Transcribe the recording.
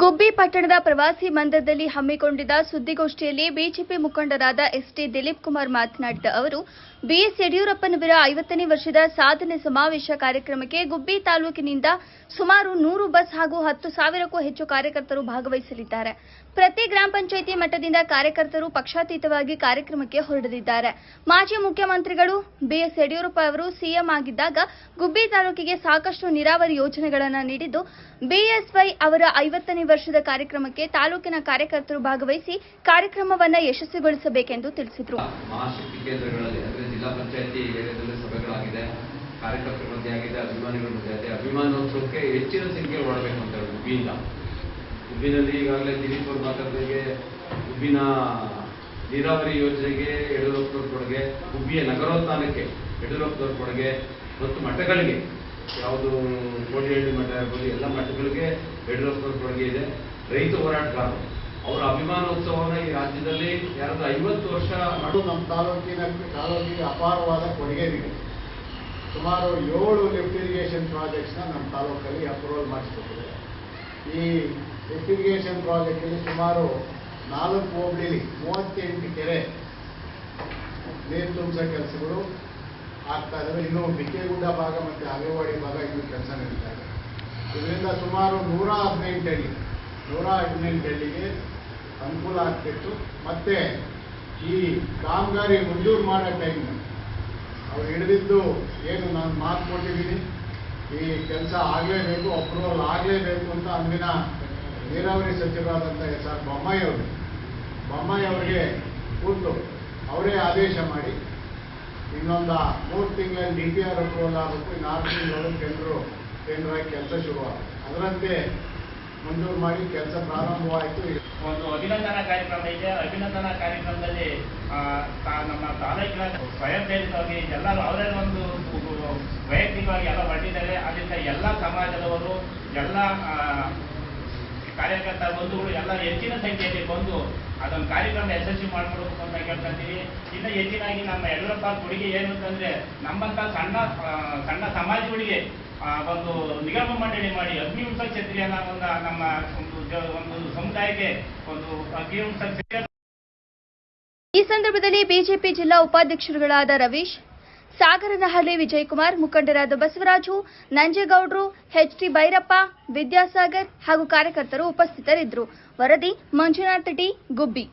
ಗುಬ್ಬಿ ಪಟ್ಟಣದ ಪ್ರವಾಸಿ ಮಂದಿರದಲ್ಲಿ ಹಮ್ಮಿಕೊಂಡಿದ್ದ ಸುದ್ದಿಗೋಷ್ಠಿಯಲ್ಲಿ ಬಿಜೆಪಿ ಮುಖಂಡರಾದ ಎಸ್ಟಿ ದಿಲೀಪ್ ಕುಮಾರ್ ಮಾತನಾಡಿದ ಅವರು ಬಿಎಸ್ ಯಡಿಯೂರಪ್ಪನವರ 50ನೇ ವರ್ಷದ ಸಾಧನೆ ಸಮಾವೇಶ ಕಾರ್ಯಕ್ರಮಕ್ಕೆ ಗುಬ್ಬಿ ತಾಲೂಕಿನಿಂದ ಸುಮಾರು 100 ಬಸ್ ಹಾಗೂ 10,000ಕ್ಕೂ ಹೆಚ್ಚು ಕಾರ್ಯಕರ್ತರು ಭಾಗವಹಿಸಲಿದ್ದಾರೆ. ಪ್ರತಿ ಗ್ರಾಮ ಪಂಚಾಯಿತಿ ಮಟ್ಟದಿಂದ ಕಾರ್ಯಕರ್ತರು ಪಕ್ಷಾತೀತವಾಗಿ ಕಾರ್ಯಕ್ರಮಕ್ಕೆ ಹೊರಡಲಿದ್ದಾರೆ. ಮಾಜಿ ಮುಖ್ಯಮಂತ್ರಿಗಳು ಬಿಎಸ್ ಯಡಿಯೂರಪ್ಪ ಅವರು ಸಿಎಂ ಆಗಿದ್ದಾಗ ಗುಬ್ಬಿ ತಾಲೂಕಿಗೆ ಸಾಕಷ್ಟು ನೀರಾವರಿ ಯೋಜನೆಗಳನ್ನು ನೀಡಿದ್ದು, ಬಿಎಸ್ವೈ ಅವರ 50ನೇ ವರ್ಷದ ಕಾರ್ಯಕ್ರಮಕ್ಕೆ ತಾಲೂಕಿನ ಕಾರ್ಯಕರ್ತರು ಭಾಗವಹಿಸಿ ಕಾರ್ಯಕ್ರಮವನ್ನು ಯಶಸ್ವಿಗೊಳಿಸಬೇಕೆಂದು ತಿಳಿಸಿದರು. ಜಿಲ್ಲಾ ಪಂಚಾಯತಿ ಏರಿಯಾದಲ್ಲಿ ಸಭೆಗಳಾಗಿದೆ, ಕಾರ್ಯಕರ್ತರ ಮಧ್ಯೆ ಆಗಿದೆ, ಅಭಿಮಾನಿಗಳ ಮಧ್ಯೆ ಆಗಿದೆ. ಅಭಿಮಾನೋತ್ಸವಕ್ಕೆ ಹೆಚ್ಚಿನ ಸಂಖ್ಯೆಯಲ್ಲಿ ಓಡಬೇಕು ಅಂತ ಹೇಳಿ ಗುಬ್ಬಿನಲ್ಲಿ ಈಗಾಗಲೇ ದಿಲೀಪ್ ಅವರು ಮಾತಾಡಿದಾಗೆ ಗುಬ್ಬಿನ ನೀರಾವರಿ ಯೋಜನೆಗೆ ಯಡಿಯೂರಪ್ಪನವ್ರ ಕೊಡುಗೆ, ಗುಬ್ಬಿಯ ನಗರೋತ್ಥಾನಕ್ಕೆ ಯಡಿಯೂರಪ್ಪನವ್ರ ಕೊಡುಗೆ ಮತ್ತು ಮಠಗಳಿಗೆ ಯಾವುದು ಕೋಟಿಹಳ್ಳಿ ಮಠ ಇರ್ಬೋದು, ಎಲ್ಲ ಮಠಗಳಿಗೆ ಯಡಿಯೂರಪ್ಪನವ್ರ ಕೊಡುಗೆ ಇದೆ. ರೈತ ಹೋರಾಟಗಾರರು ಅವರ ಅಭಿಮಾನೋತ್ಸವವನ್ನು ಈ ರಾಜ್ಯದಲ್ಲಿ 50 ವರ್ಷ ನಮ್ಮ ತಾಲೂಕಿಗೆ ಅಪಾರವಾದ ಕೊಡುಗೆ ನೀಡಿದೆ. ಸುಮಾರು 7 ಲಿಫ್ಟ್ ಇರಿಗೇಷನ್ ಪ್ರಾಜೆಕ್ಟ್ಸ್ನ ನಮ್ಮ ತಾಲೂಕಲ್ಲಿ ಅಪ್ರೂವಲ್ ಮಾಡಿಸ್ಕೊಟ್ಟಿದೆ. ಈ ಲಿಫ್ಟ್ ಇರಿಗೇಷನ್ ಪ್ರಾಜೆಕ್ಟಲ್ಲಿ ಸುಮಾರು 4 ಹೋಬಳಿಲಿ 38 ಕೆರೆ ನೀರು ತುಂಬಿಸೋ ಕೆಲಸಗಳು ಆಗ್ತಾ ಇದ್ದಾವೆ. ಇನ್ನು ಬಿಕ್ಕೆಗುಡ್ಡ ಭಾಗ ಮತ್ತು ಅಗೇವಾಡಿ ಭಾಗ ಇನ್ನೂ ಕೆಲಸ ನಡೀತಾ ಇದೆ. ಇದರಿಂದ ಸುಮಾರು 115 ಹಳ್ಳಿಗೆ ಅನುಕೂಲ ಆಗ್ತಿತ್ತು. ಮತ್ತು ಈ ಕಾಮಗಾರಿ ಮಂಜೂರು ಮಾಡೋ ಟೈಮ್ ಅವ್ರು ಹಿಡಿದಿದ್ದು ಏನು ನಾನು ಮಾತು ಕೊಟ್ಟಿದ್ದೀನಿ, ಈ ಕೆಲಸ ಆಗಲೇಬೇಕು, ಅಪ್ರೂವಲ್ ಆಗಲೇಬೇಕು ಅಂತ ಅಂದಿನ ನೀರಾವರಿ ಸಚಿವರಾದಂಥ SR ಬೊಮ್ಮಾಯಿ ಅವರಿಗೆ ಕೂತು ಅವರೇ ಆದೇಶ ಮಾಡಿ ಇನ್ನೊಂದು 3 ತಿಂಗಳಲ್ಲಿ DPR ಅಪ್ರೂವಲ್ ಆಗಬೇಕು, 4 ತಿಂಗಳೊಳಗೆ ಟೆಂಡರ್ ಕೆಲಸ ಶುರುವಾಗುತ್ತೆ. ಅದರಂತೆ ಮಂಜೂರು ಮಾಡಿ ಕೆಲಸ ಪ್ರಾರಂಭವಾಯಿತು. ಒಂದು ಅಭಿನಂದನಾ ಕಾರ್ಯಕ್ರಮ ಇದೆ. ಅಭಿನಂದನಾ ಕಾರ್ಯಕ್ರಮದಲ್ಲಿ ನಮ್ಮ ತಾಲೂಕಿನ ಸ್ವಯಂ ಪ್ರೇರಿತವಾಗಿ ಎಲ್ಲರೂ ಅವರೇ ಒಂದು ವೈಯಕ್ತಿಕವಾಗಿ ಎಲ್ಲ ಮಾಡಿದ್ದಾರೆ. ಅದರಿಂದ ಎಲ್ಲ ಸಮಾಜದವರು, ಎಲ್ಲ ಕಾರ್ಯಕರ್ತ ಬಂಧುಗಳು ಎಲ್ಲ ಹೆಚ್ಚಿನ ಸಂಖ್ಯೆಯಲ್ಲಿ ಬಂದು ಅದೊಂದು ಕಾರ್ಯಕ್ರಮ ಯಶಸ್ವಿ ಮಾಡ್ಕೊಡ್ಬೇಕು ಅಂತ ಕೇಳ್ಕೊಂತೀವಿ. ಇನ್ನು ಹೆಚ್ಚಿನಾಗಿ ನಮ್ಮ ಯಡಿಯೂರಪ್ಪ ಕೊಡುಗೆ ಏನು ಅಂತಂದ್ರೆ ನಮ್ಮಂತ ಸಣ್ಣ ಸಮಾಜಗಳಿಗೆ ಒಂದು ನಿಗಮ ಮಂಡಳಿ ಮಾಡಿ ಅಗ್ನಿಹಿಂಸಕ ಕ್ಷತ್ರಿಯನ ನಮ್ಮ ಒಂದು ಸಮುದಾಯಕ್ಕೆ ಒಂದು ಅಗ್ನಿಹಿಂಸಕ ಕ್ಷತ್ರಿಯ. ಈ ಸಂದರ್ಭದಲ್ಲಿ ಬಿಜೆಪಿ ಜಿಲ್ಲಾ ಉಪಾಧ್ಯಕ್ಷರುಗಳಾದ ರವೀಶ್, ಸಾಗರನಹಳ್ಳಿ ವಿಜಯಕುಮಾರ್, ಮುಖಂಡರಾದ ಬಸವರಾಜು, ನಂಜೇಗೌಡರು, HT ಭೈರಪ್ಪ, ವಿದ್ಯಾಸಾಗರ್ ಹಾಗೂ ಕಾರ್ಯಕರ್ತರು ಉಪಸ್ಥಿತರಿದ್ದರು. ವರದಿ ಮಂಜುನಾಥ್ ಟಿ, ಗುಬ್ಬಿ.